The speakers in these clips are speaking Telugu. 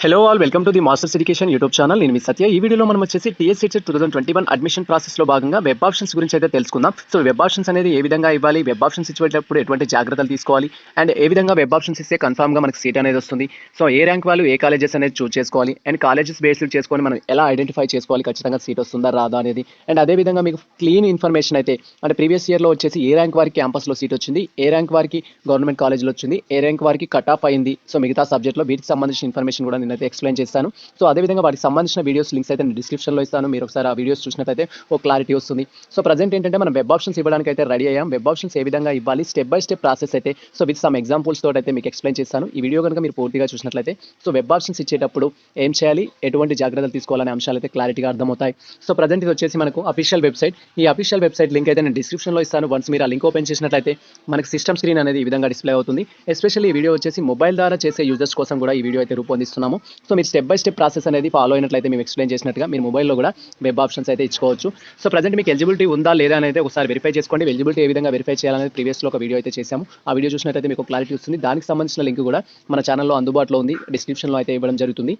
Hello all welcome to the masters education YouTube channel. నేను మీ సత్య. ఈ వీడియోలో మనం వచ్చేసి టీఎస్ సెట్ 2021 అడ్మిషన్ ప్రాసెస్లో భాగంగా వెబ్ ఆప్షన్స్ గురించి అయితే తెలుసుకుందాం. సో వెబ్ ఆప్షన్స్ అనేది ఏ విధంగా ఇవ్వాలి, వెబ్ ఆప్షన్స్ ఇచ్చేటప్పుడు ఎటువంటి జాగ్రత్తలు తీసుకోవాలి, అండ్ ఏ విధంగా వెబ్ ఆప్షన్స్ ఇస్తే కన్ఫామ్గా మనకి సీట్ అనేది వస్తుంది. సో ఏ ర్యాంక్ వాళ్ళు ఏ కాలేజెస్ అనేది చూస్ చేసుకోవాలి, అండ్ కాలేజెస్ బేస్డ్ చేసుకొని మనం ఎలా ఐడెంటిఫై చేసుకోవాలి ఖచ్చితంగా సీట్ వస్తుందా రాదా అనేది. అండ్ అదేవిధంగా మీకు క్లీన్ ఇన్ఫర్మేషన్ అయితే అంటే ప్రీవియస్ ఇయర్లో వచ్చేసి ఏ ర్యాంక్ వారికి క్యాంపస్లో సీట్ వచ్చింది, ఏ ర్యాంక్ వారికి గవర్నమెంట్ కాలేజ్లో వచ్చింది, ఏ ర్యాంక్ వారికి కట్ ఆఫ్ అయింది, సో మిగతా సబ్జెక్ట్లో వీటికి సంబంధించిన ఇన్ఫర్మేషన్ కూడా నేనైతే ఎక్స్ప్లెయిన్ చేస్తాను. సో అదేవిధంగా వాటికి సంబంధించిన వీడియోస్ లింక్స్ అయితే నేను డిస్క్రిప్షన్లో ఇస్తాను. మీరు ఒకసారి ఆ వీడియోస్ చూసినట్లయితే ఒక క్లారిటీ వస్తుంది. సో ప్రజెంట్ ఏంటంటే మనం వెబ్ ఆప్షన్స్ ఇవ్వడానికి అయితే రెడీ అయ్యాం. వెబ్ ఆప్షన్స్ ఏ విధంగా ఇవ్వాలి స్టెప్ బై స్టెప్ ప్రాసెస్ అయితే సో విత్ సమ్ ఎగ్జాంపుల్స్ తోటి అయితే మీకు ఎక్స్ప్లెయిన్ చేస్తాను. ఈ వీడియో కనుక మీరు పూర్తిగా చూసినట్లయితే సో వెబ్ ఆప్షన్స్ ఇచ్చేటప్పుడు ఏం చేయాలి, ఎటువంటి జాగ్రత్తలు తీసుకోవాలనే అంశాలు అయితే క్లారిటీగా అర్థమవుతాయి. సో ప్రజెంట్ ఇది వచ్చేసి మనకు అఫీషియల్ వెబ్సైట్. ఈ అఫీషియల్ వెబ్సైట్ లింక్ అయితే నేను డిస్క్రిప్షన్లో ఇస్తాను. వన్స్ మీరు ఆ లింక్ ఓపెన్ చేసినట్లయితే మనకి సిస్టమ్ స్క్రీన్ అనేది ఈ విధంగా డిస్ప్లే అవుతుంది. ఎస్పెషల్లీ ఈ వీడియో వచ్చేసి మొబైల్ ద్వారా చేసే యూజర్స్ కోసం కూడా ఈ వీడియో అయితే రూపొందిస్తున్నాము. సో మీరు స్టెప్ బై స్టెప్ ప్రాసెస్ అనేది ఫాలో అయినట్లయితే మేము ఎక్స్ప్లెయిన్ చేసినట్టుగా మీరు మొబైల్లో కూడా వెబ్ ఆప్షన్స్ అయితే ఇచ్చుకోవచ్చు. సో ప్రజెంట్ మీకు ఎలిజిబిలిటీ ఉందా లేదా అనేది ఒకసారి వెరిఫై చేసుకోండి. ఎలిజిబిలిటీ ఏ విధంగా వెరిఫై చేయాలనేది ప్రీవియస్లో ఒక వీడియో అయితే చేశాము. ఆ వీడియో చూసినట్లయితే మీకు క్లారిటీ వస్తుంది. దానికి సంబంధించిన లింక్ కూడా మన ఛానల్లో అందుబాటులో ఉంది, డిస్క్రిప్షన్లో అయితే ఇవ్వడం జరుగుతుంది.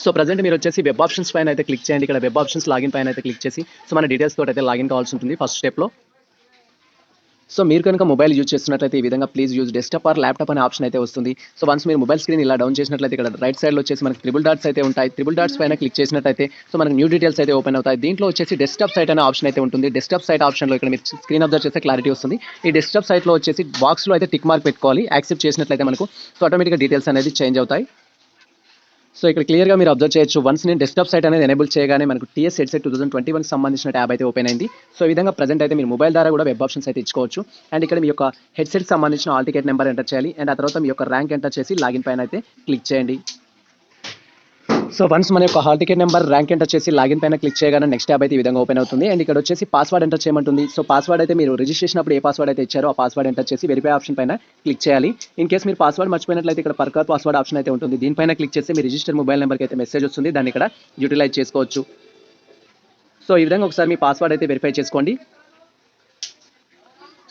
సో ప్రజెంట్ మీరు వచ్చేసి వెబ్ ఆప్షన్స్ పైన అయితే క్లిక్ చేయండి. ఇక్కడ వెబ్ ఆప్షన్స్ లాగిన్ పైన అయితే క్లిక్ చేసి సో మన డీటెయిల్స్ తోటి అయితే లాగిన్ కావాల్సి ఉంటుంది ఫస్ట్ స్టెప్లో. సో మీరు కనుక మొబైల్ యూజ్ చేస్తున్నట్లయితే ఈ విధంగా please use desktop are laptop అనే ఆప్షన్ అయితే వస్తుంది. సో వన్స్ మీరు మొబైల్ స్క్రీన్ ఇలా డౌన్ చేసినట్లయితే ఇక్కడ రైట్ సైడ్లో వచ్చేసి మనకి ట్రిపుల్ డాట్స్ అయితే ఉంటాయి. ట్రిపుల్ డాట్స్ పైన క్లిక్ చేసినట్లయితే సో మనకి న్యూ డీటెయిల్స్ అయితే ఓపెన్ అవుతాయి. దీంట్లో వచ్చేసి డెస్క్టాప్ సైట్ అనే ఆప్షన్ అయితే ఉంటుంది. డెస్క్టాప్ సైట్ ఆప్షన్లో ఇక్కడ మీరు స్క్రీన్ అబ్జర్వ్ చేస్తే క్లారిటీ వస్తుంది. ఈ డెస్క్టాప్ సైట్లో వచ్చేసి బాక్స్లో అయితే టిక్ మార్క్ పెట్టుకోవాలి. యాక్సెప్ట్ చేసినట్లయితే మనకు సో ఆటోమేటిక్గా డీటెయిల్స్ అనేది చేంజ్ అవుతాయి. సో ఇక్కడ క్లియర్గా మీరు అబ్జర్వ్ చేయొచ్చు. వన్స్ నేను డెస్క్టాప్ సైట్ అనేది ఎనేబుల్ చేయగానే మనకు టీఎస్ హెడ్సెట్ 2021 సంబంధించిన ట్యాబ్ అయితే ఓపెన్ అయింది. సో ఈ విధంగా ప్రజెంట్ అయితే మీరు మొబైల్ ద్వారా కూడా వెబ్ ఆప్షన్స్ అయితే ఇచ్చుకోవచ్చు. అండ్ ఇక్కడ మీ యొక్క హెడ్సెట్ సంబంధించిన ఆల్ టికెట్ నెంబర్ ఎంటర్ చేయాలి. అండ్ ఆ తర్వాత మీ యొక్క ర్యాంక్ ఎంటర్ చేసి లాగిన్ పైన అయితే క్లిక్ చేయండి. సో వన్స్ మన యొక్క hall ticket number rank enter చేసి లాగిన్ పైన క్లిక్ చేయగానే నెక్స్ట్ ట్యాబ్ అయితే ఈ విధంగా ఓపెన్ అవుతుంది. అండ్ ఇక్కడ వచ్చేసి పాస్వర్డ్ ఎంటర్ చేయమంటుంది. సో పాస్వర్డ్ అయితే మీరు రిజిస్ట్రేషన్ అప్పుడు ఏ పాస్వర్డ్ అయితే ఇచ్చారో ఆ పాస్వర్డ్ ఎంటర్ చేసి వెరిఫై ఆప్షన్ పైన క్లిక్ చేయాలి. ఇన్ కేస్ మీరు పాస్వర్డ్ మర్చిపోయినట్లయితే ఇక్కడ పర్కర్ పాస్వర్డ్ ఆప్షన్ అయితే ఉంటుంది. దీనిపైన క్లిక్ చేస్తే మీ రిజిస్టర్ మొబైల్ నెంబర్కి అయితే మెసేజ్ వస్తుంది. దాన్ని ఇక్కడ యూటిలైజ్ చేసుకోవచ్చు. సో ఈ విధంగా ఒకసారి మీ పాస్వర్డ్ అయితే వెరిఫై చేసుకోండి.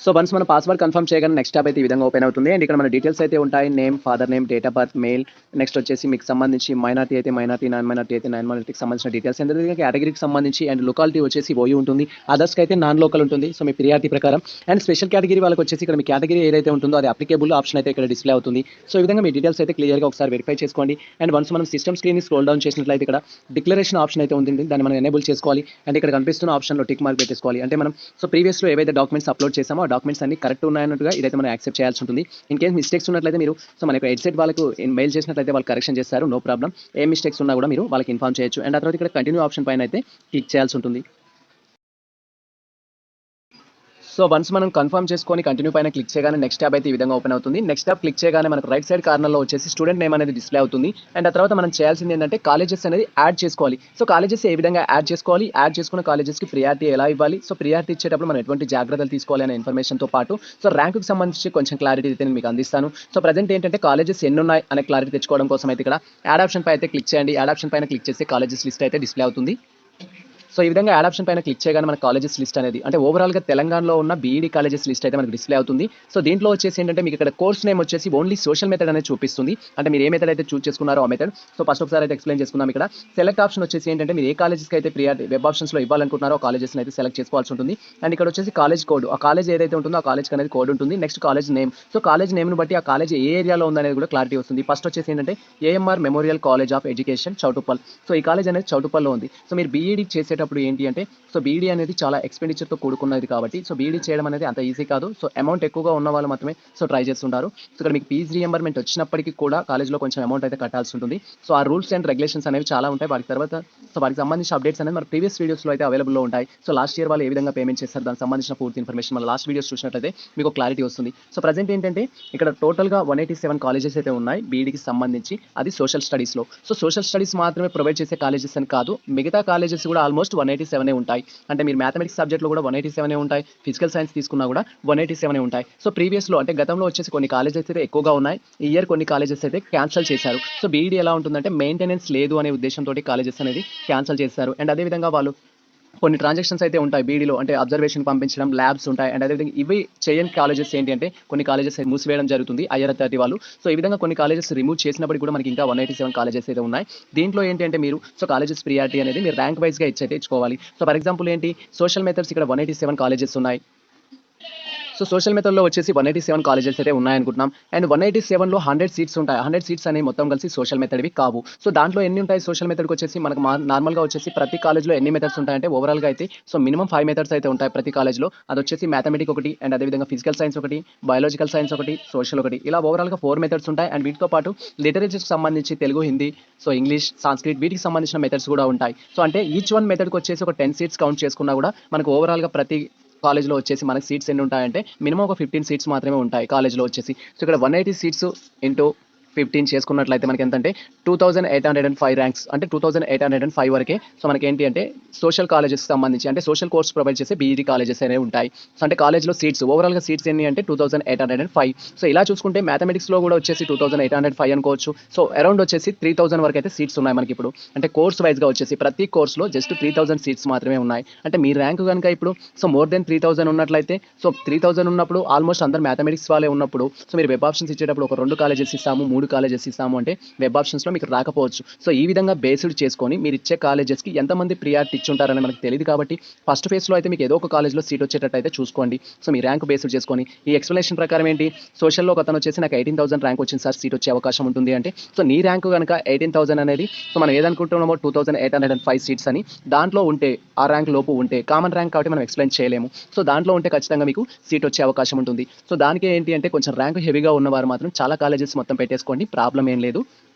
సో వన్స్ మన పాస్వర్డ్ కన్ఫర్మ్ చేయగానే నెక్స్ట్ ట్యాబ్ అయితే ఈ విధంగా ఓపెన్ అవుతుంది. అండ్ ఇక్కడ మన డీటెయిల్స్ అయితే ఉంటాయి. Name, father name, date of birth, mail, next వచ్చేసి మీకు సంబంధించి మైనార్టీ అయితే మైనార్టీ, నాన్ మైనార్టీ అయితే నాన్ మైనార్టీకి సంబంధించిన డీటెయిల్స్, అండ్ కేటగిరీకి సంబంధించి అండ్ లొకాలిటీ వచ్చేసి ఓయూ ఉంటుంది. అదర్స్కి అయితే నాన్ లోకల్ ఉంటుంది. సో మీ ప్రియారిటీ ప్రకారం. అండ్ స్పెషల్ కేటగిరీ వాళ్ళకి వచ్చేసి ఇక్కడ మీ కేటగిరీ ఏదైతే ఉంటుందో అది అప్లికేబుల్ ఆప్షన్ అయితే ఇక్కడ డిస్ప్లే అవుతుంది. సో ఈ విధంగా మీ డీటెయిల్స్ అయితే క్లియర్గా ఒకసారి వెరిఫై చేసుకోండి. అండ్ వన్స్ మనం సిస్టమ్ స్క్రీన్ స్క్రోల్ డౌన్ చేసినట్లయితే ఇక్కడ డిక్లరేషన్ ఆప్షన్ అయితే ఉంటుంది. దాన్ని మనం ఎనేబుల్ చేసుకోవాలి. అండ్ ఇక్కడ కనిపిస్తున్న ఆప్షన్లో టిక్ మార్క్ పెట్టేసుకోవాలి. అంటే మనం సో ప్రీవియస్లో ఏవైతే డాక్యుమెంట్స్ అప్లోడ్ చేసామో ఆ డాక్యుమెంట్స్ అన్ని కరెక్ట్ ఉన్నాయన్నట్టుగా ఇదైతే మనం యాక్సెప్ట్ చేయాల్సి ఉంటుంది. ఇన్ కేస్ మిస్టేక్స్ ఉన్నట్లయితే మీరు సో మనకు హెడ్సెట్ వాళ్ళకు మెయిల్ చేసినట్లయితే వాళ్ళు కరెక్షన్ చేస్తారు. No problem. ఏ మిస్టేక్స్ ఉన్నా కూడా మీరు వాళ్ళకి ఇన్ఫార్మ్ చేయొచ్చు. అండ్ ఆ తర్వాత ఇక్కడ కంటిన్యూ ఆప్షన్ పైన అయితే క్లిక్ చేయాల్సి ఉంటుంది. సో వన్స్ మనం కన్ఫర్మ్ చేసుకొని కంటిన్యూ పైన క్లిక్ చేయగానే నెక్స్ట్ ట్యాబ్ అయితే ఈ విధంగా ఓపెన్ అవుతుంది. నెక్స్ట్ ట్యాబ్ క్లిక్ చేయగానే మనకు రైట్ సైడ్ కార్నర్లో వచ్చేసి స్టూడెంట్ నేమ్ అనేది డిస్ప్లే అవుతుంది. అండ్ ఆ తర్వాత మనం చేయాల్సింది ఏంటంటే కాలేజెస్ అనేది యాడ్ చేసుకోవాలి. సో కాలేజెస్ ఏ విధంగా యాడ్ చేసుకోవాలి, యాడ్ చేసుకున్న కాలేజెస్కి ప్రియారిటీ ఎలా ఇవ్వాలి, సో ప్రియారిటీ ఇచ్చేటప్పుడు మనం ఎటువంటి జాగ్రత్తలు తీసుకోవాలి అనే ఇన్ఫర్మేషన్తో పాటు సో ర్యాంకుకి సంబంధించి కొంచెం క్లారిటీ అయితే నేను మీకు అందిస్తాను. సో ప్రజెంట్ ఏంటంటే కాలేజెస్ ఎన్ని ఉన్నాయి అనే క్లారిటీ తెచ్చుకోవడం కోసం అయితే ఇక్కడ యాడ్ ఆప్షన్ పై అయితే క్లిక్ చేయండి. యాడ్ ఆప్షన్ పైన క్లిక్ చేస్తే కాలేజెస్ లిస్ట్ అయితే డిస్ప్లే అవుతుంది. సో ఈ విధంగా యాడ్ ఆప్షన్ పైన క్లిక్ చేయగానే మన కాలేజెస్ లిస్ట్ అనేది అంటే ఓవరాల్గా తెలంగాణలో ఉన్న బీఈడీ కాలేజెస్ లిస్ట్ అయితే మనకు డిస్ప్లే అవుతుంది. సో దీంట్లో వచ్చేసి ఏంటంటే మీకు ఇక్కడ కోర్స్ నేమ్ వచ్చేసి ఓన్లీ సోషల్ మెథడ్ అనేది చూపిస్తుంది. అంటే మీరు ఏ మెథడ్ అయితే చూస్ చేసుకున్నారో ఆ మెథడ్. సో ఫస్ట్ ఒకసారి అయితే ఎక్స్ప్లెయిన్ చేసుకుందాం. ఇక్కడ సెలెక్ట్ ఆప్షన్ వచ్చేసి ఏంటంటే మీరు ఏ కాలేజెస్కి అయితే ప్రియారిటీ వెబ్ ఆప్షన్స్లో ఇవ్వాలనుకుంటున్నారో ఆ కాలేజెస్ని అయితే సెలెక్ట్ చేసుకోవాల్సి ఉంటుంది. అండ్ ఇక్కడ వచ్చేసి కాలేజ్ కోడ్, ఆ కాలేజ్ ఏదైతే ఉంటుందో ఆ కాలేజ్ అనేది కోడ్ ఉంటుంది. Next college name, so college నేమ్ను బట్టి ఆ కాలేజ్ ఏ ఏరియాలో ఉందనేది కూడా క్లారిటీ వస్తుంది. ఫస్ట్ వచ్చేసి ఏంటంటే AMR memorial college of education Choutuppal. So ఈ కాలేజ్ అనేది చౌటుప్పల్లో ఉంది. సో మీరు బీఈడీ చేసేటప్పుడు ఏంటి అంటే సో బీఈడీ అనేది చాలా ఎక్స్పెండిచర్తో కూడుకున్నది కాబట్టి సో బీఈడీ చేయడం అనేది అంత ఈజీ కాదు. సో అమౌంట్ ఎక్కువగా ఉన్న వాళ్ళు మాత్రమే సో ట్రై చేస్తుంటారు. సో ఇక్కడ మీకు ఫీజు రీఎంబర్మెంట్ వచ్చినప్పటికీ కూడా కాలేజ్లో కొంచెం అమౌంట్ అయితే కట్టాల్సి ఉంటుంది. సో ఆ రూల్స్ అండ్ రెగ్యులేషన్స్ అనేవి చాలా ఉంటాయి. వాటి తర్వాత సో వాటికి సంబంధించిన అప్డేట్స్ అనేది మన ప్రీవియస్ వీడియోస్లో అయితే అవైలబుల్లో ఉంటాయి. సో లాస్ట్ ఇయర్ వాళ్ళు ఏ విధంగా పేమెంట్ చేస్తారు దానికి సంబంధించిన పూర్తి ఇన్ఫర్మేషన్ మన లాస్ట్ వీడియోస్ చూసినట్లయితే మీకు క్లారిటీ వస్తుంది. సో ప్రజెంట్ ఏంటంటే ఇక్కడ టోటల్గా 187 కాలేజెస్ అయితే ఉన్నాయి బీఈడీకి సంబంధించి. అది సోషల్ స్టడీస్లో. సో సోషల్ స్టడీస్ మాత్రమే ప్రొవైడ్ చేసే కాలేజెస్ అని కాదు, మిగతా కాలేజెస్ కూడా ఆల్మోస్ట్ 187 ఉంటాయి. అంటే మీరు మ్యాథమెటిక్స్ సబ్జెక్ట్లో కూడా 187 ఉంటాయి. ఫిజికల్ సైన్స్ తీసుకున్నా కూడా 187 ఉంటాయి. సో ప్రీవియస్లో అంటే గతంలో వచ్చేసి కొన్ని కాలేజెస్ అయితే ఎక్కువగా ఉన్నాయి. ఈ ఇయర్ కొన్ని కాలేజెస్ అయితే క్యాన్సిల్ చేశారు. సో బీఈడీ ఎలా ఉంటుందంటే మెయింటెనెన్స్ లేదు అనే ఉద్దేశంతో కాలేజెస్ అనేది క్యాన్సిల్ చేశారు. అండ్ అదేవిధంగా వాళ్ళు కొన్ని ట్రాన్సాక్షన్స్ అయితే ఉంటాయి బీడీలో. అంటే అబ్జర్వేషన్ పంపించడం, ల్యాబ్స్ ఉంటాయి. అండ్ అదేవిధంగా ఇవి చేయని కాలేజెస్ ఏంటి అంటే కొన్ని కాలేజెస్ మూసివేయడం జరుగుతుంది ఐఆర్ అథారిటీ వాళ్ళు. సో ఈ విధంగా కొన్ని కాలేజెస్ రిమూవ్ చేసినప్పటికి కూడా మనకి ఇంకా 187 కాలేజెస్ అయితే ఉన్నాయి. దీంట్లో ఏంటి అంటే మీరు కాలేజెస్ ప్రియారిటీ అనేది మీరు ర్యాంక్ వైస్‌గా ఇచ్చుకోవాలి. ఫర్ ఎగ్జాంపుల్ ఏంటి సోషల్ మెథడ్స్ ఇక్కడ 187 కాలేజెస్ ఉన్నాయి. సోషల్ మెథడ్‌లో వచ్చేసి 187 కాలేజెస్ అయితే ఉన్నాయనుకుంటున్నాం. అండ్ 187లో 100 సీట్స్ ఉంటాయి. 100 సీట్స్ అనేవి మొత్తం కలిసి సోషల్ మెథడ్‌వి కావు. దాంట్లో ఎన్ని ఉంటాయి సోషల్ మెథడ్‌కి వచ్చేసి మనకు నార్మల్‌గా వచ్చేసి ప్రతి కాలేజ్‌లో ఎన్ని మెథడ్స్ ఉంటాయంటే ఓవరాల్‌గా అయితే మినిమమ్ 5 మెథడ్స్ అయితే ఉంటాయి ప్రతి కాలేజ్‌లో. అదొచ్చేసి మ్యాథమెటిక్స్ ఒకటి, అండ్ అదేవిధంగా ఫిజికల్ సైన్స్ ఒకటి, బయాలజికల్ సైన్స్ ఒకటి, సోషల్ ఒకటి. ఇలా ఓవరాల్‌గా 4 మెథడ్స్ ఉంటాయి. అండ్ వీటితో పాటు లిటరేచర్‌కి సంబంధించి తెలుగు, హిందీ, ఇంగ్లీష్, సాంస్క్రిట్ వీటికి సంబంధించిన మెథడ్స్ కూడా ఉంటాయి. అంటే ఈచ్ వన్ మెథడ్‌కి వచ్చేసి ఒక 10 సీట్స్ కౌంట్ చేసుకున్నా కూడా మనకు ఓవరాల్‌గా ప్రతి కాలేజ్‌లో వచ్చేసి మనకి సీట్స్ ఎన్ని ఉంటాయంటే మినిమమ్ ఒక 15 సీట్స్ మాత్రమే ఉంటాయి కాలేజ్‌లో వచ్చేసి. ఇక్కడ 180 సీట్స్ ఇంటూ 15 చేసుకున్నట్లయితే మనకి ఎంతంటే 2805 ర్యాంక్స్ అంటే 2805 వరకే. మనకేంటి అంటే సోషల్ కాలేజెస్‌కి సంబంధించి అంటే సోషల్ కోర్స్ ప్రొవైడ్ చేసే బీఈడీ కాలేజెస్ అనేవి ఉంటాయి. అంటే కాలేజ్‌లో సీట్స్ ఓవరాల్‌గా సీట్స్ ఎన్ని అంటే 2805. ఇలా చూసుకుంటే మ్యాథమెటిక్స్‌లో కూడా వచ్చేసి 2805 అనుకోవచ్చు. అరౌండ్ వచ్చేసి 3000 వరకు అయితే సీట్స్ ఉన్నాయి మనకిప్పుడు. అంటే కోర్స్ వైస్‌గా వచ్చేసి ప్రతి కోర్స్‌లో జస్ట్ 3000 సీట్స్ మాత్రమే ఉన్నాయి. అంటే మీ ర్యాంక్ గనుక ఇప్పుడు మోర్ దెన్ 3000 ఉన్నట్లయితే 3000 ఉన్నప్పుడు ఆల్మోస్ట్ అందరూ మ్యాథమెటిక్స్ వాళ్ళే ఉన్నప్పుడు మీరు వెబ్ ఆప్షన్స్ ఇచ్చేటప్పుడు ఒక 2 కాలేజెస్ ఇస్తాము, 3 కాలేజెస్ ఇస్తాము అంటే వెబ్ ఆప్షన్స్‌లో మీకు రాకపోవచ్చు. ఈ విధంగా బేస్డ్ చేసుకొని మీరు ఇచ్చే కాలేజెస్‌కి ఎంతమంది ప్రియారిటీ ఇచ్చుంటారని మనకు తెలీదు కాబట్టి ఫస్ట్ ఫేజ్‌లో అయితే మీకు ఏదో ఒక కాలేజ్‌లో సీట్ వచ్చేటట్టు అయితే చూసుకోండి. మీ ర్యాంక్ బేస్డ్ చేసుకొని ఈ ఎక్స్‌ప్లనేషన్ ప్రకారం ఏంటి సోషల్‌లో ఒకతను వచ్చేసి నాకు 18,000 ర్యాంక్ వచ్చింది సార్ సీట్ వచ్చే అవకాశం ఉంటుంది అంటే నీ ర్యాంక్ గనుక 18,000 అనేది మనం ఏదనుకుంటున్నామో 2805 సీట్స్ అని దాంట్లో ఉంటే ఆ ర్యాంక్ లోపు ఉంటే కామన్ ర్యాంక్ కాబట్టి మనం ఎక్స్‌ప్లెయిన్ చేయలేము. దాంట్లో ఉంటే ఖచ్చితంగా మీకు సీట్ వచ్చే అవకాశం ఉంటుంది. దానికి ఏంటి అంటే కొంచెం ర్యాంక్ హెవీగా ఉన్నవారు మాత్రం చాలా కాలేజెస్ మొత్తం పెట్టేసుకోండి. ప్రాబ్లమ్ ఏం లేదు.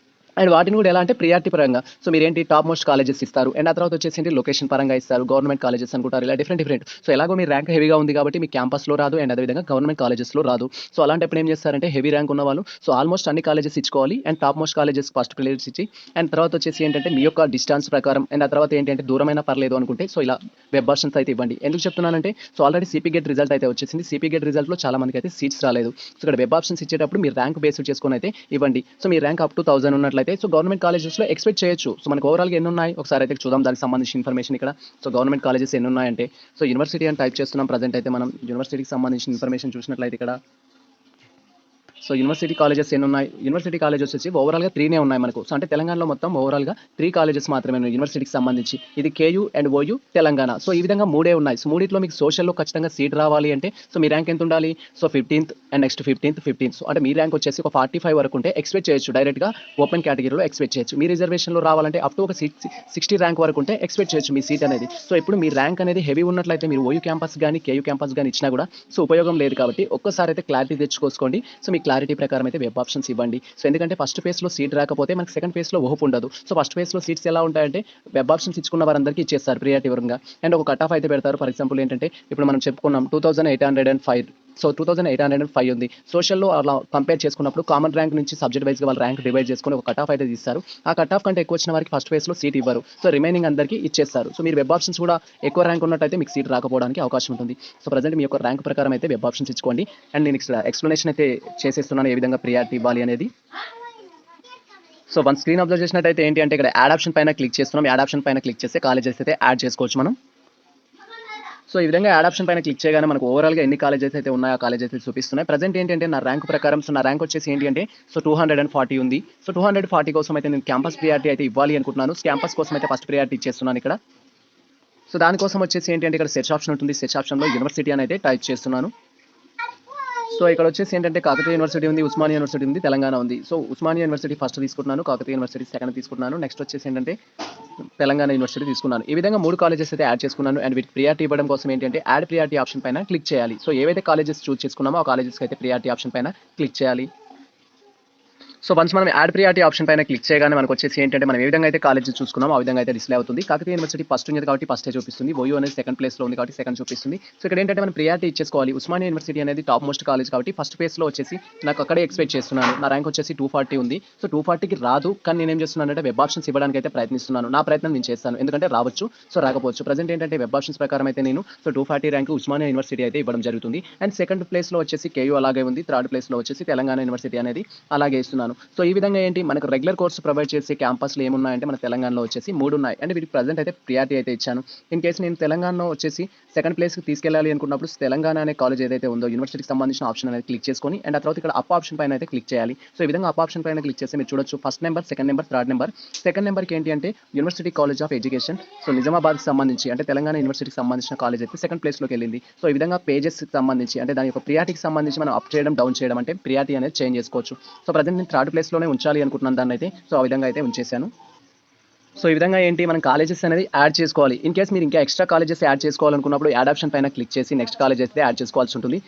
అండ్ వాటిని కూడా ఎలా అంటే ప్రియారిటీ పరంగా మీరేంటి టాప్ మోస్ట్ కాలేజెస్ ఇస్తారు. అండ్ ఆ తర్వాత వచ్చేసి లొకేషన్ పరంగా ఇస్తారు. గవర్నమెంట్ కాలేజెస్ అనుకుంటారు. ఇలా డిఫరెంట్. ఎలాగో మీ ర్యాంక్ హెవీగా ఉంది కాబట్టి మీ క్యాంపస్‌లో రాదు. అండ్ అదేవిధంగా గవర్నమెంట్ కాలేజెస్‌లో రాదు. అలాంటప్పుడు ఏం చేస్తారంటే హెవీ ర్యాంక్ ఉన్న వాళ్ళు ఆల్మోస్ట్ అన్ని కాలేజెస్ ఇచ్చుకోవాలి. And top most colleges first preference ఇచ్చి అండ్ తర్వాత వచ్చేసి ఏంటంటే మీ యొక్క డిస్టెన్స్ ప్రకారం అండ్ ఆ తర్వాత ఏంటంటే దూరమైనా పర్లేదు అనుకుంటే ఇలా వెబ్ ఆప్షన్స్ అయితే ఇవ్వండి. ఎందుకు చెప్తున్నానంటే ఆల్రెడీ సిపి గేట్ రిజల్ట్ అయితే వచ్చేసింది. సిపి గేట్ రిజల్ట్‌లో చాలా మందికి అయితే సీట్స్ రాలేదు. ఇక్కడ వెబ్ ఆప్షన్స్ ఇచ్చేటప్పుడు మీరు ర్యాంక్ బేస్డ్ చేసుకొని అయితే ఇవ్వండి. మీ ర్యాంక్ అప్ టు 1000 ఉన్నట్లయితే గవర్నమెంట్ కాలేజెస్‌లో ఎక్స్‌పెక్ట్ చేయొచ్చు. మనకు ఓవరాల్‌గా ఎన్ని ఉన్నాయి ఒకసారి అయితే చూద్దాం దానికి సంబంధించిన ఇన్ఫర్మేషన్ ఇక్కడ. గవర్నమెంట్ కాలేజెస్ ఎన్ని ఉన్నాయంటే యూనివర్సిటీ అని టైప్ చేస్తున్నాం. ప్రెజెంట్ అయితే మనం యూనివర్సిటీకి సంబంధించిన ఇన్ఫర్మేషన్ చూసినట్లయితే ఇక్కడ యూనివర్సిటీ కాలేజెస్ ఎన్ని ఉన్నాయి యూనివర్సిటీ కాలేజ్ వచ్చేసి ఓవరాల్‌గా 3నే ఉన్నాయి మనకు. అంటే తెలంగాణలో మొత్తం ఓవరాల్‌గా 3 కాలేజెస్ మాత్రమే ఉన్నాయి యూనివర్సిటీకి సంబంధించి. ఇది కేయూ అండ్ ఓయూ తెలంగాణ. ఈ విధంగా మూడే ఉన్నాయి. మూడిట్లో మీకు సోషల్‌లో ఖచ్చితంగా సీట్ రావాలి అంటే మీ ర్యాంక్ ఎంత ఉండాలి 15థ్ అండ్ నెక్స్ట్ 15థ్. అంటే మీ ర్యాంక్ వచ్చేసి ఒక 45 వరకు ఉంటే ఎక్స్‌పెక్ట్ చేయొచ్చు. డైరెక్ట్‌గా ఓపెన్ కేటగిరీలో ఎక్స్‌పెక్ట్ చేయొచ్చు. మీ రిజర్వేషన్‌లో రావాలంటే అప్ టు ఒక 60 ర్యాంక్ వరకు ఉంటే ఎక్స్‌పెక్ట్ చేయొచ్చు మీ సీట్ అనేది. ఇప్పుడు మీ ర్యాంక్ అనేది హెవీ ఉన్నట్లయితే మీరు ఓయూ క్యాంపస్ గాని కేయూ క్యాంపస్ గాని ఇచ్చినా కూడా ఉపయోగం లేదు కాబట్టి ఒక్కసారి అయితే క్లారిటీ తెచ్చుకోసుకోండి. మీ క్లారిటీ ప్రకారం అయితే వెబ్ ఆప్షన్స్ ఇవ్వండి. ఎందుకంటే ఫస్ట్ ఫేజ్‌లో సీట్ రాకపోతే మనకి సెకండ్ ఫేజ్‌లో హోప్ ఉండదు. ఫస్ట్ ఫేజ్‌లో సీట్స్ ఎలా ఉంటాయంటే వెబ్ ఆప్షన్స్ ఇచ్చుకున్న వారందరికీ ఇచ్చేస్తారు ప్రియారిటీ పరంగా. అండ్ ఒక కట్ ఆఫ్ అయితే పెడతారు. ఫర్ ఎగ్జాంపుల్ ఏంటంటే ఇప్పుడు మనం చెప్పుకున్నాం 2805 2805 ఉంది. సోషల్‌లో అలా కంపేర్ చేసుకున్నప్పుడు కామన్ ర్యాంక్ నుంచి సబ్జెక్ట్ వైస్‌గా వాళ్ళు ర్యాంక్ డివైడ్ చేసుకొని ఒక కట్ ఆఫ్ అయితే తీస్తారు. ఆ కట్ ఆఫ్ కంటే ఎక్కువ వచ్చిన వారికి ఫస్ట్ ఫేజ్‌లో సీట్ ఇవ్వరు. రిమైనింగ్ అందరికీ ఇచ్చేస్తారు. మీరు వెబ్ ఆప్షన్స్ కూడా ఎక్కువ ర్యాంక్ ఉన్నట్టయితే మీకు సీట్ రాకపోవడానికి అవకాశం ఉంటుంది. ప్రెజెంట్ మీ యొక్క ర్యాంక్ ప్రకారం అయితే వెబ్ ఆప్షన్స్ ఇచ్చుకోండి. అండ్ నేను ఇక్కడ ఎక్స్‌ప్లనేషన్ అయితే చేసేస్తున్నాను ఏ విధంగా ప్రియారిటీ ఇవ్వాలి అనేది. వన్ స్క్రీన్ అబ్జర్వ్ చేసినట్టయితే ఏంటి అంటే ఇక్కడ యాడ్ ఆప్షన్ పైన క్లిక్ చేస్తున్నాం. యాడ్ ఆప్షన్ పైన క్లిక్ చేస్తే కాలేజెస్ అయితే యాడ్ చేసుకోవచ్చు మనం. ఈ విధంగా యాడ్ ఆప్షన్ పైన క్లిక్ చేయగానే మనకు ఓవరాల్‌గా ఎన్ని కాలేజెస్ అయితే ఉన్నాయో ఆ కాలేజెస్ అయితే చూపిస్తున్నాయి. ప్రెజెంట్ ఏంటంటే నా ర్యాంక్ ప్రకారం నా ర్యాంక్ వచ్చేసి ఏంటి అంటే 240 ఉంది. 240 కోసం అయితే నేను క్యాంపస్ ప్రియారిటీ అయితే ఇవ్వాలి అనుకుంటున్నాను. క్యాంపస్ కోసం అయితే ఫస్ట్ ప్రియారిటీ ఇచ్చేస్తున్నాను ఇక్కడ. దానికోసం వచ్చేసి ఏంటి అంటే ఇక్కడ సెర్చ్ ఆప్షన్ ఉంటుంది. సెర్చ్ ఆప్షన్‌లో యూనివర్సిటీ అని అయితే టైప్ చేస్తున్నాను. ఇక్కడ వచ్చేసి ఏంటంటే కాకతీయ యూనివర్సిటీ ఉంది, ఉస్మానియా యూనివర్సిటీ ఉంది, తెలంగాణ ఉంది. ఉస్మానియా యూనివర్సిటీ ఫస్ట్ తీసుకుంటున్నాను, కాకతీయ యూనివర్సిటీ సెకండ్ తీసుకుంటున్నాను. నెక్స్ట్ వచ్చేసి ఏంటంటే తెలంగాణ యూనివర్సిటీ తీసుకున్నాను. ఈ విధంగా 3 కాలేజెస్ అయితే యాడ్ చేసుకున్నాను. అండ్ వీటికి ప్రియారిటీ ఇవ్వడం కోసం ఏంటంటే యాడ్ ప్రియారిటీ ఆప్షన్ పైన క్లిక్ చేయాలి. ఏవైతే కాలేజెస్ చూస్ చేసుకున్నామో ఆ కాలేజెస్కి అయితే ప్రియారిటీ ఆప్షన్ పైన క్లిక్ చేయాలి. వన్స్ మనం యాడ్ ప్రియారిటీ ఆప్షన్ పైన క్లిక్ చేయగానే మనకు వచ్చేసి ఏంటంటే మనం ఏ విధంగా అయితే కాలేజ్ చూసుకున్నామో ఆ విధంగా అయితే డిస్ప్లే అవుతుంది. కాకతీయ యూనివర్సిటీ ఫస్ట్ ఉంది కాబట్టి ఫస్టే చూపిస్తుంది. ఓయూ అనేది సెకండ్ ప్లేస్లో ఉంది కాబట్టి సెకండ్ చూపిస్తుంది. ఇక్కడ ఏంటంటే మనం ప్రియారిటీ ఇచ్చేసుకోవాలి. ఉస్మానియా యూనివర్సిటీ అనేది టాప్ మోస్ట్ కాలేజ్ కాబట్టి ఫస్ట్ ప్లేస్లో వచ్చేసి నాకు అక్కడే ఎక్స్పెక్ట్ చేస్తున్నాను. నా ర్యాంక్ వచ్చేసి 240 ఉంది. 240కి రాదు, కానీ నేను ఏం చేస్తున్నానంటే వెబ్ ఆప్షన్స్ ఇవ్వడానికి అయితే ప్రయత్నిస్తున్నాను. నా ప్రయత్నం నేను చేస్తాను, ఎందుకంటే రావచ్చు రాకపోవచ్చు. ప్రజెంట్ ఏంటంటే వెబ్ ఆప్షన్స్ ప్రకారం అయితే నేను 240 ర్యాంక్ ఉస్మానియా యూనివర్సిటీ అయితే ఇవ్వడం జరుగుతుంది. అండ్ సెకండ్ ప్లేస్లో వచ్చేసి కేయూ అలాగే ఉంది. థర్డ్ ప్లేస్లో వచ్చేసి తెలంగాణ యూనివర్సిటీ అనేది అలాగే ఇస్తున్నాను. చేసుకున్నాను. సో ఈ విధంగా ఏంటి మనకు రెగ్యులర్ కోర్స్ ప్రొవైడ్ చేసే క్యాంపస్‌లు ఏమున్నాయంటే మన తెలంగాణలో వచ్చేసి 3 ఉన్నాయి. అండ్ వీటికి ప్రెజెంట్ అయితే ప్రియారిటీ అయితే ఇచ్చాను. ఇన్ కేస్ నేను తెలంగాణలో వచ్చేసి సెకండ్ ప్లేస్‌కి తీసుకెళ్ళాలి అనుకున్నప్పుడు తెలంగాణ అనే కాలేజ్ ఏదైతే ఉందో యూనివర్సిటీకి సంబంధించిన ఆప్షన్ అనేది క్లిక్ చేసుకొని అండ్ ఆ తర్వాత ఇక్కడ అప్ ఆప్షన్ పైన అయితే క్లిక్ చేయాలి. సో ఈ విధంగా అప్ ఆప్షన్ పైన క్లిక్ చేస్తే మీరు చూడొచ్చు first number, second number, third number. Second నెంబర్‌కి ఏంటి అంటే university college of education. So నిజామాబాద్‌కి సంబంధించి అంటే తెలంగాణ యూనివర్సిటీకి సంబంధించిన కాలేజ్ అయితే సెకండ్ ప్లేస్‌లోకి వెళ్ళింది. సో ఈ విధంగా పేజెస్‌కి సంబంధించి అంటే దాని యొక్క ప్రియారిటీకి సంబంధించి మనం అప్ చేయడం, డౌన్ చేయడం అంటే ప్రియారిటీ అనేది చేంజ్ చేసుకోవచ్చు. సో ప్రెజెంట్ నేను థర్డ్ ప్లేస్‌లోనే ఉంచాలి అనుకుంటున్నాను దాన్నైతే. సో ఆ విధంగా అయితే ఉంచేశాను. సో ఈ విధంగా ఏంటి మనం కాలేజెస్ అనేది యాడ్ చేసుకోవాలి. ఇన్ కేస్ మీరు ఇంకా ఎక్స్ట్రా కాలేజెస్ యాడ్ చేసుకోవాలనుకున్నప్పుడు యాడ్ ఆప్షన్ పైన క్లిక్ చేసి నెక్స్ట్ కాలేజ్ అయితే యాడ్ చేసుకోవాల్సి ఉంటుంది.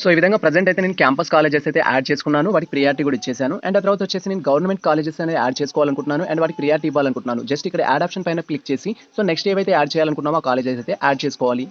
సో ఈ విధంగా ప్రెజెంట్ అయితే నేను క్యాంపస్ కాలేజెస్ అయితే యాడ్ చేసుకున్నాను. వాటికి ప్రియారిటీ కూడా ఇచ్చేసాను. అండ్ ఆ తర్వాత వచ్చేసి నేను గవర్నమెంట్ కాలేజెస్ అనేది యాడ్ చేసుకోవాలనుకుంటున్నాను అండ్ వాటికి ప్రియారిటీ ఇవ్వాలనుకుంటున్నాను. జస్ట్ ఇక్కడ యాడ్ ఆప్షన్ పైన క్లిక్ చేసి సో నెక్స్ట్ ఏవైతే యాడ్ చేయాలనుకున్నామో ఆ కాలేజెస్ అయితే యాడ్ చేసుకోవాలి.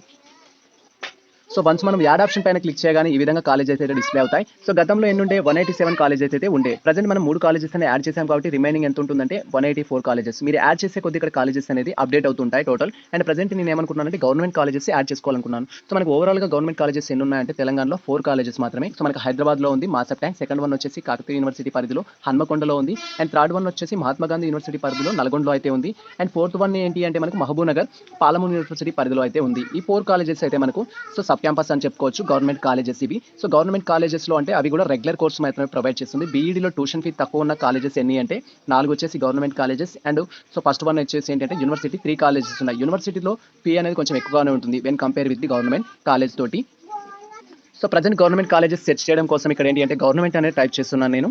సో వన్స్ మనం యాడ్ ఆప్షన్ పైన క్లిక్ చేయగానే ఈ విధంగా కాలేజెస్ అయితే డిస్ప్లే అవుతాయి. సో గతంలో ఎన్ని ఉండే 187 కాలేజెస్ అయితే ఉండే. ప్రెజెంట్ మనం 3 కాలేజెస్ అనేది యాడ్ చేసాం కాబట్టి రిమైనింగ్ ఎంత ఉంటుందంటే 184 కాలేజెస్. మీరు యాడ్ చేసే కొద్ది ఇక్కడ కాలేజెస్ అనేది అప్డేట్ అవుతుంటాయి టోటల్. అండ్ ప్రెజెంట్ నేను ఏమనుకున్నానంటే గవర్నమెంట్ కాలేజెస్ యాడ్ చేసుకోవాలనుకున్నాను. సో మనకు ఓవరాల్గా గవర్నమెంట్ కాలేజెస్ ఎన్ని ఉన్నాయంటే తెలంగాణలో 4 కాలేజెస్ మాత్రమే. సో మనకు హైదరాబాద్లో ఉంది మాసప్ ట్యాంక్, సెకండ్ వన్ వచ్చేసి కాకతీయ యూనివర్సిటీ పరిధిలో హన్మకొండలో ఉంది అండ్ థర్డ్ వన్ వచ్చేసి మహాత్మా గాంధీ యూనివర్సిటీ పరిధిలో నల్గొండలో అయితే ఉంది అండ్ ఫోర్త్ వన్ ఏంటి అంటే మనకు మహబూబ్ నగర్ పాలమూరు యూనివర్సిటీ పరిధిలో అయితే ఉంది. ఈ 4 కాలేజెస్ అయితే మనకు సో సబ్ క్యాంపస్ అని చెప్పుకోవచ్చు గవర్నమెంట్ కాలేజెస్ ఇవి. సో గవర్నమెంట్ కాలేజెస్లో అంటే అవి కూడా రెగ్యులర్ కోర్స్ మాత్రమే ప్రొవైడ్ చేస్తుంది. బీఈడీలో ట్యూషన్ ఫీ తక్కువ ఉన్న కాలేజెస్ ఎన్ని అంటే 4 వచ్చేసి government colleges and so first one వచ్చేసి ఏంటంటే యూనివర్సిటీ 3 కాలేజెస్ ఉన్నాయి. యూనివర్సిటీలో ఫీ అనేది కొంచెం ఎక్కువగానే ఉంటుంది when compare with the government college తోటి. So present government colleges search చేయడం కోసం ఇక్కడ ఏంటి అంటే గవర్నమెంట్ అనేది టైప్ చేస్తున్నాను నేను.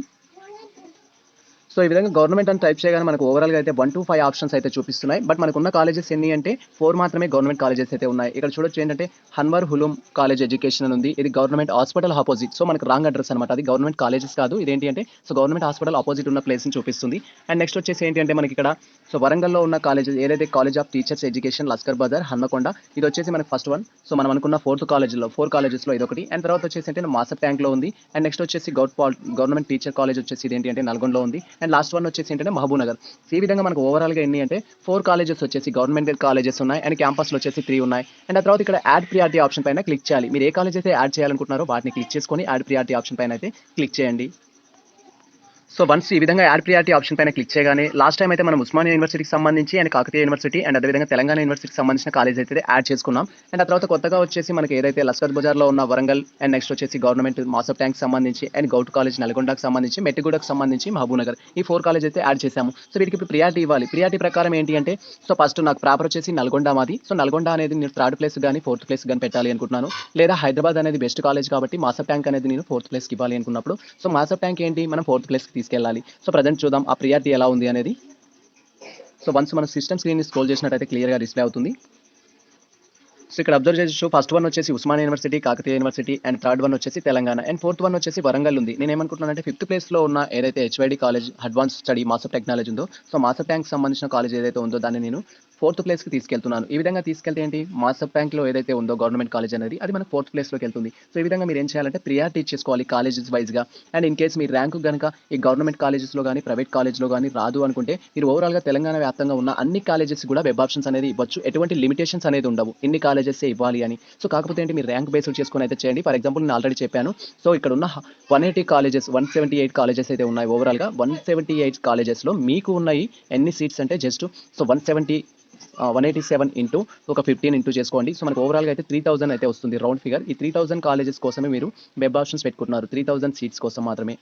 సో ఈ విధంగా గవర్నమెంట్ అని టైప్ చేయగానే మనకు ఓవరాల్గా అయితే 1 to 5 ఆప్షన్స్ అయితే చూపిస్తున్నాయి. బట్ మనకున్న కాలేజెస్ ఎన్ని అంటే 4 మాత్రమే గవర్నమెంట్ కాలేజెస్ అయితే ఉన్నాయి. ఇక్కడ చూడొచ్చు ఏంటంటే హన్వర్ హులూమ్ కాలేజ్ ఎడ్యుకేషన్ అని ఉంది. ఇది గవర్నమెంట్ హాస్పిటల్ ఆపోజిట్. సో మనకు రాంగ్ అడ్రస్ అనమాట. అది గవర్నమెంట్ కాలేజెస్ కాదు. ఇదేంటి అంటే సో గవర్నమెంట్ హాస్పిటల్ ఆపోజిట్ ఉన్న ప్లేస్ని చూపిస్తుంది. అండ్ నెక్స్ట్ వచ్చేసి ఏంటి అంటే మనకి ఇక్కడ సో వరంగల్లో ఉన్న కాలేజ్ ఏదైతే college of teachers education Lashkar Bazaar Hanamkonda ఇది వచ్చేసి మనకి ఫస్ట్ వన్. సో మనం అనుకున్న 4th కాలేజ్లో 4 కాలేజెస్లో ఇది ఒకటి. అండ్ తర్వాత వచ్చేసి అంటే మాసప్ ట్యాంక్లో ఉంది. అండ్ నెక్స్ట్ వచ్చేసి గవర్నమెంట్ టీచర్ కాలేజ్ వచ్చేసి ఇదేంటి అంటే నల్గొండలో ఉంది. అండ్ లాస్ట్ వన్ వచ్చేసి ఏంటంటే మహబూబ్ నగర్. ఈ విధంగా మనకు ఓవరాల్గా ఎన్ని అంటే 4 కాలేజెస్ వచ్చేసి గవర్నమెంట్ కాలేజెస్ ఉన్నాయి అండ్ క్యాంపస్లో వచ్చేసి 3 ఉన్నాయి. అండ్ ఆ తర్వాత ఇక్కడ యాడ్ ప్రియారిటీ ఆప్షన్ పైన క్లిక్ చేయాలి. మీరు ఏ కాలేజ్ అయితే యాడ్ చేయాలనుకుంటున్నారో వాటిని క్లిక్ చేసుకొని యాడ్ ప్రియారిటీ ఆప్షన్ పైన అయితే క్లిక్ చేయండి. సో వన్స్ ఈ విధంగా యాడ్ ప్రియారిటీ ఆప్షన్ పైన క్లిక్ చేయగానే లాస్ట్ టైం అయితే మనం ఉస్మానియా యూనివర్సిటీకి సంబంధించి అండ్ కాకతీయ యూనివర్సిటీ అండ్ అదేవిధంగా తెలంగాణ యూనివర్సిటీకి సంబంధించిన కాలేజ్ అయితే యాడ్ చేసుకున్నాం. అండ్ ఆ తర్వాత కొత్తగా వచ్చేసి మనకి ఏదైతే లస్కర్ బజార్లో ఉన్న వరంగల్ అండ్ నెక్స్ట్ వచ్చేసి గవర్నమెంట్ మాసప్ ట్యాంక్ సంబంధించి అండ్ గౌట్ కాలేజ్ నల్గొండకు సంబంధించి మెట్టిగూడకు సంబంధించి మహబూబ్ నగర్ ఈ 4 కాలేజ్ అయితే యాడ్ చేశాము. సో వీటికి ఇప్పుడు ప్రియారిటీ ఇవ్వాలి. ప్రియారిటీ ప్రకారం ఏంటి అంటే సో ఫస్ట్ నాకు ప్రాపర్ వచ్చేసి నల్గొండ మాది. సో నల్గొండ అనేది నేను 3rd ప్లేస్ కానీ 4th ప్లేస్ కానీ పెట్టాలి అనుకుంటున్నాను. లేదా హైదరాబాద్ అనేది బెస్ట్ కాలేజ్ కాబట్టి మాసప్ ట్యాంక్ అనేది నేను 4th ప్లేస్కి ఇవ్వాలి అనుకున్నప్పుడు సో మాసప్ ట్యాంక్ ఏంటి మనం 4th ప్లేస్కి తీసుకెళ్ళాలి. సో ప్రజెంట్ చూద్దాం ఆ ప్రియారిటీ ఎలా ఉంది అనేది. సో వన్స్ మన సిస్టమ్ స్క్రీన్ని స్క్రోల్ చేసినట్టయితే క్లియర్గా డిస్ప్లే అవుతుంది. సో ఇక్కడ అబ్జర్వ్ చేయొచ్చు ఫస్ట్ వన్ వచ్చేసి Osmania university Kakatiya university and third one వచ్చేసి తెలంగాణ అండ్ ఫోర్త్ వన్ వచ్చేసి వరంగల్ ఉంది. నేను ఏమనుకుంటున్నానంటే 5th ప్లేస్లో ఉన్న ఏదైతే HYD college advance study మాసప్ technology ఉందో సో మాసప్ ట్యాంక్ సంబంధించిన కాలేజ్ ఏదైతే ఉందో దాన్ని నేను 4th ప్లేస్కి తీసుకెళ్తున్నాను. ఈ విధంగా తీసుకెళ్తే ఏంటి మాసప్ ట్యాంక్లో ఏదైతే ఉందో గవర్నమెంట్ కాలేజ్ అనేది అది మనకు 4th ప్లేస్లోకి వెళ్తుంది. సో ఈ విధంగా మీరు ఏం చేయాలంటే ప్రియారిటీ ఇచ్చేసుకోవాలి కాలేజెస్ వైజ్గా. And in case me rank కనుక ఈ గవర్నమెంట్ కాలేజెస్లో కానీ ప్రైవేట్ కాలేజ్లో కానీ రాదు అనుకుంటే మీరు ఓవరాల్గా తెలంగాణ వ్యాప్తంగా ఉన్న అన్ని కాలేజెస్ కూడా వెబ్ ఆప్షన్స్ అనేది ఇవ్వచ్చు. ఎటువంటి లిమిటేషన్స్ అనేది ఉండవు ఇన్ని కాలేజెస్ ఇవ్వాలి అని. సో కాకపోతే ఏంటి మీరు ర్యాంక్ బేస్డ్ చేసుకొని అయితే చేయండి. ఫర్ ఎగ్జాంపుల్ నేను ఆల్రెడీ చెప్పాను. సో ఇక్కడ ఉన్న 180 కాలేజెస్ 178 కాలేజెస్ అయితే ఉన్నాయి. ఓవరాల్గా 178 కాలేజెస్లో మీకు ఉన్నాయి ఎన్ని సీట్స్ అంటే జస్ట్ సో 187 ఇంటూ ఒక 15 ఇంటూ చేసుకోండి. సో మనకు ఓవరాల్గా అయితే 3000 అయితే వస్తుంది రౌండ్ ఫిగర్. ఈ 3000 కాలేజెస్ కోసమే మీరు వెబ్ ఆప్షన్స్ పెట్టుకుంటున్నారు. 3000 సీట్స్ కోసం మాత్రమే.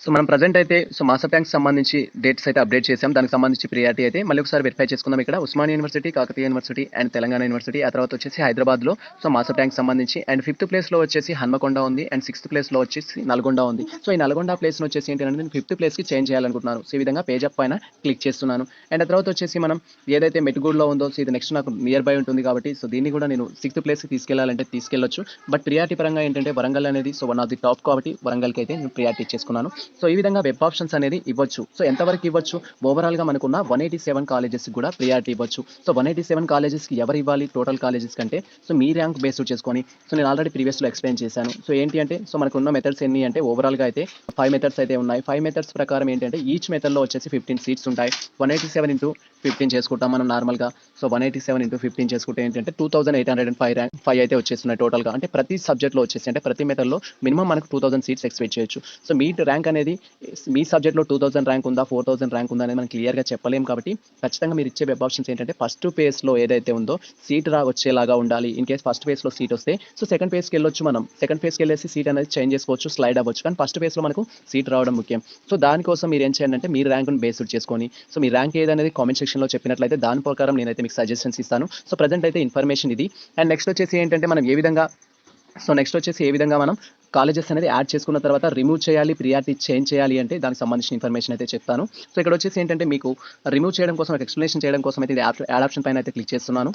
సో మనం ప్రజెంట్ అయితే సో మాసప్ ట్యాంక్ సంబంధించి డేట్స్ అయితే అప్డేట్ చేసాం. దానికి సంబంధించి ప్రియారిటీ అయితే మళ్ళీ ఒకసారి వెరిఫై చేసుకుందాం. ఇక్కడ Osmania university Kakatiya university and Telangana university ఆ తర్వాత వచ్చేసి హైదరాబాద్లో సో మాసప్ ట్యాంక్ సంబంధించి అండ్ 5th ప్లేస్లో వచ్చేసి హన్మకొండ ఉంది అండ్ 6th ప్లేస్లో వచ్చేసి నల్గొండ ఉంది. సో ఈ నల్గొండ ప్లేస్ని వచ్చేసి ఏంటంటే నేను 5th ప్లేస్కి చేంజ్ చేయాలనుకుంటున్నాను. సో ఈ విధంగా పేజ్ అప్ పైన క్లిక్ చేస్తున్నాను. అండ్ ఆ తర్వాత వచ్చేసి మనం ఏదైతే మెట్టిగూడలో ఉందో సో ఇది నెక్స్ట్ నాకు నియర్ బై ఉంటుంది కాబట్టి సో దీన్ని కూడా నేను 6th ప్లేస్కి తీసుకెళ్లాలంటే తీసుకెళ్లొచ్చు. బట్ ప్రియారిటీ పరంగా ఏంటంటే వరంగల్ అనేది so one of the top కాబట్టి వరంగల్కి అయితే నేను ప్రియారిటీ ఇచ్చేసుకున్నాను. సో ఈ విధంగా వెబ్ ఆప్షన్స్ అనేది ఇవ్వచ్చు. సో ఎంతవరకు ఇవ్వచ్చు ఓవరాల్గా మనకున్న 187 కాలేజెస్ కూడా ప్రియారిటీ ఇవ్వచ్చు. సో 187 కాలేజెస్కి ఎవరు ఇవ్వాలి టోటల్ కాలేజెస్ కంటే సో మీ ర్యాంక్ బేస్డ్ చేసుకొని సో నేను ఆల్రెడీ ప్రీవియస్లో ఎక్స్ప్లెయిన్ చేశాను. సో ఏంటి అంటే సో మనకున్న మెథడ్స్ ఎన్ని అంటే ఓవరాల్గా అయితే 5 మెథడ్స్ అయితే ఉన్నాయి. 5 మెథడ్స్ ప్రకారం ఏంటంటే ఈచ్ మెథడ్లో వచ్చేసి 15 సీట్స్ ఉంటాయి. 187 ఇంటూ 15 చేసుకుంటాం మనం నార్మల్‌గా. సో, 187 ఇంటూ 15 చేసుకుంటే ఏంటంటే 2805 ర్యాంక్ 5 అయితే వచ్చేస్తున్నాయి టోటల్‌గా. అంటే ప్రతి సబ్జెక్ట్‌లో వచ్చేసి అంటే ప్రతి మెథడ్‌లో మినిమమ్ మనకు 2000 సీట్స్ ఎక్స్‌పెక్ట్ చేయొచ్చు. సో, మీ ర్యాంక్ అనేది మీ సబ్జెక్ట్‌లో 2000 ర్యాంక్ ఉందా, 4000 ర్యాంక్ ఉందా అనేది మనం క్లియర్‌గా చెప్పలేం కాబట్టి ఖచ్చితంగా మీరు ఇచ్చే వెబ్ ఆప్షన్స్ ఏంటంటే ఫస్ట్ ఫేజ్‌లో ఏదైతే ఉందో సీట్ వచ్చేలాగా ఉండాలి. ఇన్ కేస్ ఫస్ట్ ఫేజ్‌లో సీట్ వస్తే సో, సెకండ్ ఫేజ్‌కెళ్ళొచ్చు మనం. సెకండ్ ఫేజ్‌కెళ్ళేసి సీట్ అనేది చేంజ్ చేసుకోవచ్చు, స్లైడ్ అవ్వచ్చు. కానీ ఫస్ట్ ఫేజ్‌లో మనకు సీట్ రావడం ముఖ్యం. సో, దానికోసం మీరేం చేయండి అంటే మీ ర్యాంక్‌ని బేస్డ్ చేసుకొని సో, మీ ర్యాంక్ ఏదనేది కామెంట్ సెక్షన్‌లో చెప్పినట్లయితే దాని ప్రకారం నేనైతే మీకు సజెషన్స్ ఇస్తాను. సో, ప్రెజెంట్ అయితే ఇన్ఫర్మేషన్ ఇది. అండ్ నెక్స్ట్ వచ్చేసి ఏంటంటే మనం ఏ విధంగా మనం కాలేజెస్ అనేది యాడ్ చేసుకున్న తర్వాత రిమూవ్ చేయాలి, ప్రియారిటీ చేంజ్ చేయాలి అంటే దానికి సంబంధించిన ఇన్ఫర్మేషన్ అయితే చెప్తాను. సో, ఇక్కడ వచ్చేసి ఏంటంటే మీకు రిమూవ్ చేయడం కోసం ఎక్స్‌ప్లనేషన్ చేయడం కోసం అయితే ఇది యాడ్ ఆప్షన్ పైన అయితే క్లిక్ చేస్తున్నాను.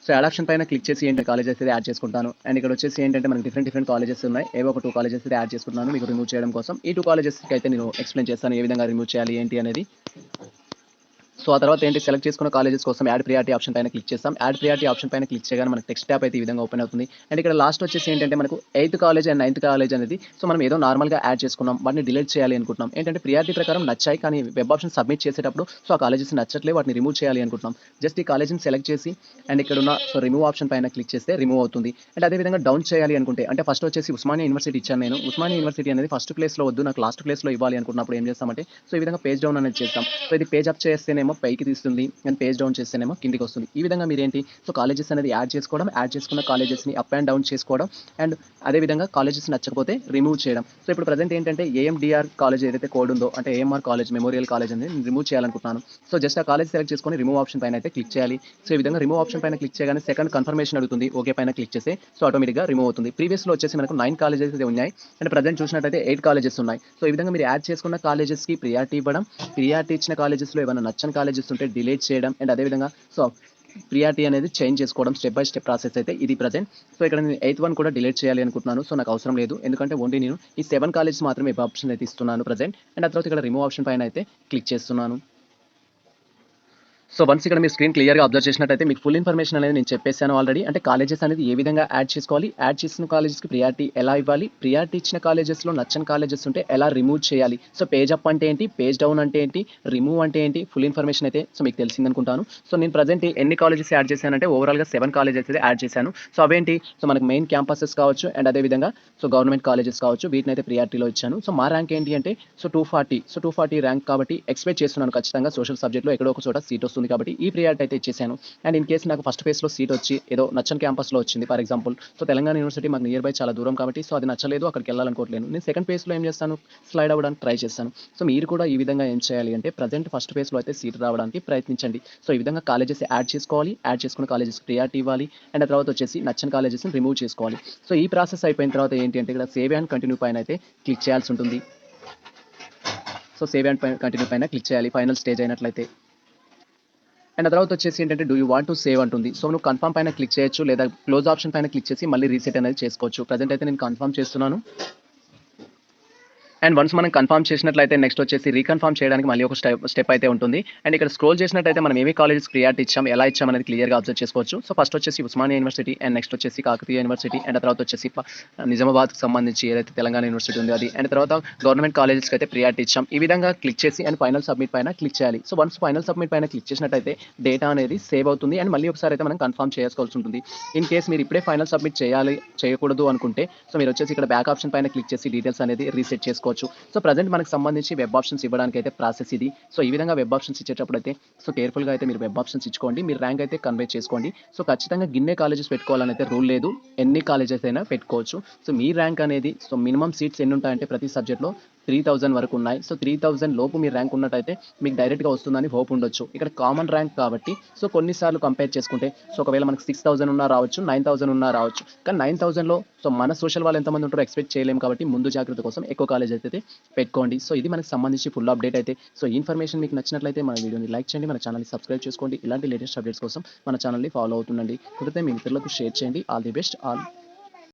సో, యాడ్ ఆప్షన్ పైన క్లిక్ చేసి కాలేజెస్ అయితే యాడ్ చేసుకుంటాను. అండ్ ఇక్కడ వచ్చేసి ఏంటంటే మనకి డిఫరెంట్ కాలేజెస్ ఉన్నాయి. ఏవో ఒక 2 కాలేజెస్ అయితే యాడ్ చేసుకుంటున్నాను మీకు రిమూవ్ చేయడం కోసం. ఈ 2 కాలేజెస్‌కి అయితే నేను ఎక్స్‌ప్లెయిన్ చేస్తాను ఏ విధంగా రిమూవ్ చేయాలి ఏంటి అనేది. సో, ఆ తర్వాత సెలెక్ట్ చేసుకున్న కాలేజెస్ కోసం యాడ్ ప్రియారిటీ ఆప్షన్ పైన క్లిక్ చేస్తాం. యాడ్ ప్రియారిటీ ఆప్షన్ పైన క్లిక్ చేయగానే మనకు టెక్స్ట్ ట్యాబ్ అయితే ఈ విధంగా ఓపెన్ అవుతుంది. అండ్ ఇక్కడ లాస్ట్ వచ్చేసి ఏంటంటే మనకు eighth college and ninth college అనేది సో, మనం ఏదో నార్మల్‌గా యాడ్ చేసుకున్నాం. వాటిని డిలీట్ చేయాలి అనుకుంటున్నాం. ఏంటంటే ప్రియారిటీ ప్రకారం నచ్చాయి కానీ వెబ్ ఆప్షన్ సబ్మిట్ చేసేటప్పుడు సో, ఆ కాలేజెస్ నచ్చట్లేదు వాటిని రిమూవ్ చేయాలి అనుకుంటున్నాం. జస్ట్ ఈ కాలేజ్‌ని సెలెక్ట్ చేసి అండ్ ఇక్కడున్న రిమూవ్ ఆప్షన్ పైన క్లిక్ చేస్తే రిమూవ్ అవుతుంది. అండ్ అదేవిధంగా డౌన్ చేయాలి అనుకుంటే అంటే ఫస్ట్ వచ్చేసి ఉస్మానియా యూనివర్సిటీ ఇచ్చాను నేను. ఉస్మానియా యూనివర్సిటీ అనేది ఫస్ట్ ప్లేస్‌లో వద్దు నాకు లాస్ట్ ప్లేస్‌లో ఇవ్వాలి అనుకున్నప్పుడు ఏం చేస్తామంటే సో, ఈ విధంగా పేజ్ డౌన్ అనేది చేస్తాం. సో, ఇది పేజ్ అప్ చేస్తేనేమో పైకి తీస్తుంది. అండ్ పేజ్ డౌన్ చేస్తేనేమో కిందికి వస్తుంది. ఈ విధంగా మీరేంటి సో, కాలేజెస్ అనేది యాడ్ చేసుకోవడం, యాడ్ చేసుకున్న కాలేజెస్‌ని అప్ అండ్ డౌన్ చేసుకోవడం అండ్ అదేవిధంగా కాలేజెస్ నచ్చకపోతే రిమూవ్ చేయడం. సో, ఇప్పుడు ప్రెజెంట్ ఏంటంటే ఏఎండీఆర్ కాలేజ్ ఏదైతే కోడ్ ఉందో అంటే ఏఎంఆర్ కాలేజ్, మెమోరియల్ కాలేజ్ అనేది నేను రిమూవ్ చేయాలనుకుంటున్నాను. సో, జస్ట్ ఆ కాలేజ్ సెలెక్ట్ చేసుకొని రిమూవ్ ఆప్షన్ పైన అయితే క్లిక్ చేయాలి. సో, ఈ విధంగా రిమూవ్ ఆప్షన్ పైన క్లిక్ చేయగానే సెకండ్ కన్ఫర్మేషన్ అడుగుతుంది. ఓకే పైన క్లిక్ చేస్తే సో, ఆటోమేటిక్‌గా రిమూవ్ అవుతుంది. ప్రీవియస్‌లో వచ్చేసి మనకు 9 కాలేజెస్ అయితే ఉన్నాయి. అండ్ ప్రెజెంట్ చూసినట్టయితే 8 కాలేజెస్ ఉన్నాయి. సో, ఈ విధంగా మీరు యాడ్ చేసుకున్న కాలేజెస్‌కి ప్రియారిటీ ఇవ్వడం, ప్రియారిటీ ఇచ్చిన కాలేజెస్‌లో ఏమైనా నచ్చని కాలేజెస్ ఉంటే డిలీట్ చేయడం అండ్ అదేవిధంగా సో, ప్రియారిటీ అనేది చేంజ్ చేసుకోవడం స్టెప్ బై స్టెప్ ప్రాసెస్ అయితే ఇది ప్రెజెంట్. సో, ఇక్కడ నేను 8థ్ వన్ కూడా డిలీట్ చేయాలి అనుకుంటున్నాను. సో, నాకు అవసరం లేదు. ఎందుకంటే ఓన్లీ నేను ఈ 7 కాలేజెస్ మాత్రమే ఆప్షన్ అయితే ఇస్తున్నాను ప్రెజెంట్. అండ్ ఆ తర్వాత ఇక్కడ రిమూవ్ ఆప్షన్ పైన అయితే క్లిక్ చేస్తున్నాను. సో, వన్స్ ఇక్కడ మీరు స్క్రీన్ క్లియర్‌గా అబ్జర్వ్ చేసినట్టయితే మీకు ఫుల్ ఇన్ఫర్మేషన్ అనేది నేను చెప్పేసాను ఆల్రెడీ. అంటే కాలేజెస్ అనేది ఏ విధంగా యాడ్ చేసుకోవాలి, యాడ్ చేసిన కాలేజెస్‌కి ప్రియారిటీ ఎలా ఇవ్వాలి, ప్రియారిటీ ఇచ్చిన కాలేజెస్‌లో నచ్చని కాలేజెస్ ఉంటే ఎలా రిమూవ్ చేయాలి. సో, పేజ్ అప్ అంటే ఏంటి, పేజ్ డౌన్ అంటే ఏంటి, రిమూవ్ అంటే ఏంటి, ఫుల్ ఇన్ఫర్మేషన్ అయితే సో, మీకు తెలిసిందనుకుంటాను. సో, నేను ప్రెజెంట్ ఎన్ని కాలేజెస్ యాడ్ చేశానంటే ఓవరాల్‌గా 7 కాలేజెస్ అయితే యాడ్ చేశాను. సో, అవేంటి సో, మనకు మెయిన్ క్యాంపసెస్ కావచ్చు అండ్ అదేవిధంగా సో, గవర్నమెంట్ కాలేజెస్ కావచ్చు వీటినైతే ప్రియారిటీలో ఇచ్చాను. సో, మా ర్యాంక్ ఏంటి అంటే సో, 240 ర్యాంక్ కాబట్టి ఎక్స్‌పెక్ట్ చేస్తున్నాను ఖచ్చితంగా సోషల్ సబ్జెక్ట్‌లో ఎక్కడో ఒక చోట సీట్ వస్తుంది కాబట్టి ఈ ప్రియారిటీ అయితే ఇచ్చేసాను. అండ్ ఇన్ కేస్ నాకు ఫస్ట్ ఫేజ్‌లో సీట్ వచ్చి ఏదో నచ్చని క్యాంపస్‌లో వచ్చింది for example. So, Telangana university మాకు నియర్ బై చాలా దూరం కాబట్టి సో, అది నచ్చలేదు అక్కడికి వెళ్ళాలనుకోవట్లేను. నేను సెకండ్ ఫేజ్‌లో ఏం చేస్తాను స్లైడ్ అవ్వడానికి ట్రై చేస్తాను. సో, మీరు కూడా ఈ విధంగా ఏం చేయాలి అంటే ప్రెజెంట్ ఫస్ట్ ఫేజ్‌లో అయితే సీట్ రావడానికి ప్రయత్నించండి. సో, ఈ విధంగా కాలేజెస్ యాడ్ చేసుకోవాలి. యాడ్ చేసుకున్న కాలేజెస్‌కి ప్రియారిటీ ఇవ్వాలి. అండ్ ఆ తర్వాత వచ్చేసి నచ్చని కాలేజెస్‌ని రిమూవ్ చేసుకోవాలి. సో, ఈ ప్రాసెస్ అయిపోయిన తర్వాత ఏంటి అంటే ఇక్కడ సేవ్ అండ్ కంటిన్యూ పైన అయితే క్లిక్ చేయాల్సి ఉంటుంది. సో, సేవ్ అండ్ కంటిన్యూ పైన క్లిక్ చేయాలి ఫైనల్ స్టేజ్ అయినట్లయితే. అండ్ ఆ తర్వాత వచ్చేసి ఏంటంటే do you want to save అంటుంది. సో, నువ్వు కన్ఫర్మ్ పైన క్లిక్ చేయొచ్చు లేదా క్లోజ్ ఆప్షన్ పైన క్లిక్ చేసి మళ్ళీ రీసెట్ అనేది చేసుకోవచ్చు. ప్రెజెంట్ అయితే నేను కన్ఫర్మ్ చేస్తున్నాను. అండ్ వన్స్ మనం కన్ఫర్మ్ చేసినట్లయితే నెక్స్ట్ వచ్చేసి రీకన్ఫర్మ్ చేయడానికి మళ్ళీ ఒక స్టెప్ అయితే ఉంటుంది. అండ్ ఇక్కడ స్క్రోల్ చేసినట్టయితే మనం ఏవి కాలేజెస్ ప్రియారిటీ ఇచ్చాం, ఎలా ఇచ్చాం అనేది క్లియర్‌గా అబ్జర్వ్ చేసుకోవచ్చు. సో, ఫస్ట్ వచ్చేసి ఉస్మానియా యూనివర్సిటీ అండ్ నెక్స్ట్ వచ్చేసి కాకతీయ యూనివర్సిటీ అండ్ ఆ తర్వాత వచ్చేసి నిజామాబాద్‌కి సంబంధించి ఏదైతే తెలంగాణ యూనివర్సిటీ ఉందో అది అండ్ తర్వాత గవర్నమెంట్ కాలేజెస్‌కి అయితే ప్రియారిటీ ఇచ్చాం. ఈ విధంగా క్లిక్ చేసి అండ్ ఫైనల్ సబ్మిట్ పైన క్లిక్ చేయాలి. సో, వన్స్ ఫైనల్ సబ్మిట్ పైన క్లిక్ చేసినట్టయితే డేటా అనేది సేవ్ అవుతుంది అండ్ మళ్ళీ ఒకసారి అయితే మనం కన్ఫర్మ్ చేసుకోవాల్సి ఉంటుంది. ఇన్ కేస్ మీరు ఇప్పుడే ఫైనల్ సబ్మిట్ చేయకూడదు అనుకుంటే సో, మీరు వచ్చేసి ఇక్కడ బ్యాక్ ఆప్షన్ పైన క్లిక్ చేసి డీటెయిల్స్ అనేది రీసెట్ చేసుకోవచ్చు. సో, ప్రెజెంట్ మనకు సంబంధించి వెబ్ ఆప్షన్స్ ఇవ్వడానికి అయితే ప్రాసెస్ ఇది. సో, ఈ విధంగా వెబ్ ఆప్షన్స్ ఇచ్చేటప్పుడు అయితే సో, కేర్‌ఫుల్‌గా అయితే మీరు వెబ్ ఆప్షన్స్ ఇచ్చుకోండి. మీరు ర్యాంక్ అయితే కన్వే చేసుకోండి. సో, ఖచ్చితంగా గిన్నే కాలేజెస్ పెట్టుకోవాలని అయితే రూల్ లేదు. ఎన్ని కాలేజెస్ అయినా పెట్టుకోవచ్చు. సో, మీ ర్యాంక్ అనేది సో, మినిమమ్ సీట్స్ ఎన్ని ఉంటాయంటే ప్రతి సబ్జెక్ట్‌లో 3000 వరకు ఉన్నాయి. సో, 3000 లోపు మీ ర్యాంక్ ఉన్నట్టయితే మీకు డైరెక్ట్‌గా వస్తుందని హోప్ ఉండొచ్చు. ఇక్కడ కామన్ ర్యాంక్ కాబట్టి సో, కొన్నిసార్లు కంపేర్ చేసుకుంటే సో, ఒకవేళ మనకు 6000 ఉన్నా రావచ్చు, 9000 ఉన్నా రావచ్చు. కానీ 9000లో సో, మన సోషల్ వాళ్ళు ఎంతమంది ఉంటారో ఎక్స్‌పెక్ట్ చేయలేము కాబట్టి ముందు జాగ్రత్త కోసం ఎక్కువ కాలేజెస్ అయితే పెట్టుకోండి. సో, ఇది మనకు సంబంధించి ఫుల్ అప్డేట్ అయితే. సో, ఈ ఇన్ఫర్మేషన్ మీకు నచ్చినట్లయితే మన వీడియోని లైక్ చేయండి. మన ఛానెల్‌ని సబ్స్క్రైబ్ చేసుకోండి. ఇలాంటి లేటెస్ట్ అప్డేట్స్ కోసం మన ఛానెల్‌ని ఫాలో అవుతుండండి. కుదిరితే మీ మిత్రులకు షేర్ చేయండి. All the best all.